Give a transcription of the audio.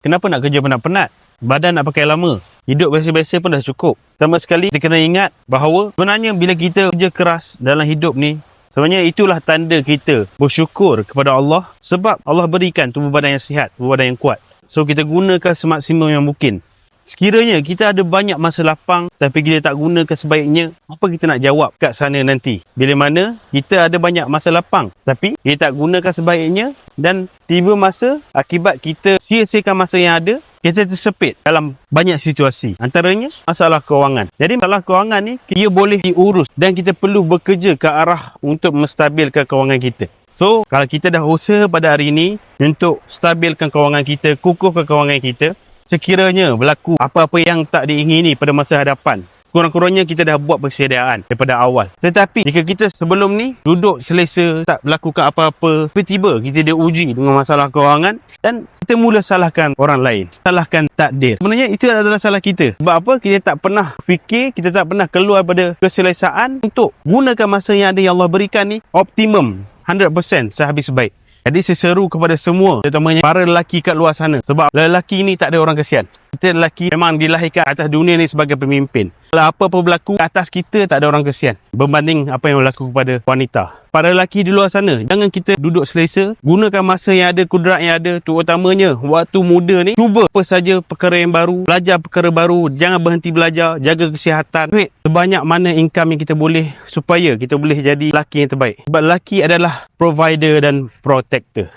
Kenapa nak kerja penat-penat? Badan nak pakai lama. Hidup biasa-biasa pun dah cukup. Pertama sekali, kita kena ingat bahawa sebenarnya bila kita kerja keras dalam hidup ni, sebenarnya itulah tanda kita bersyukur kepada Allah sebab Allah berikan tubuh badan yang sihat, tubuh badan yang kuat. So, kita gunakan semaksimum yang mungkin. Sekiranya kita ada banyak masa lapang tapi kita tak gunakan sebaiknya, apa kita nak jawab kat sana nanti? Bila mana kita ada banyak masa lapang tapi kita tak gunakan sebaiknya dan tiba masa akibat kita sia-siakan masa yang ada, kita tersepit dalam banyak situasi. Antaranya masalah kewangan. Jadi masalah kewangan ni ia boleh diurus dan kita perlu bekerja ke arah untuk menstabilkan kewangan kita. So, kalau kita dah usaha pada hari ini untuk stabilkan kewangan kita, kukuhkan kewangan kita, sekiranya berlaku apa-apa yang tak diingini pada masa hadapan, kurang-kurangnya kita dah buat persediaan daripada awal. Tetapi jika kita sebelum ni duduk selesa, tak melakukan apa-apa, tiba-tiba kita diuji dengan masalah kewangan dan kita mula salahkan orang lain, salahkan takdir. Sebenarnya itu adalah salah kita. Sebab apa? Kita tak pernah fikir, kita tak pernah keluar pada keselesaan untuk gunakan masa yang ada yang Allah berikan ni optimum 100% sehabis baik. Jadi seseru kepada semua, terutamanya para lelaki kat luar sana. Sebab lelaki ni tak ada orang kesian. Kita lelaki memang dilahirkan atas dunia ni sebagai pemimpin. Kalau apa-apa berlaku atas kita, tak ada orang kesian berbanding apa yang berlaku kepada wanita. Para lelaki di luar sana, jangan kita duduk selesa. Gunakan masa yang ada, kudrat yang ada. Terutamanya waktu muda ni, cuba apa saja perkara yang baru, belajar perkara baru. Jangan berhenti belajar, jaga kesihatan. Duit sebanyak mana income yang kita boleh supaya kita boleh jadi lelaki yang terbaik. Sebab lelaki adalah provider dan protector.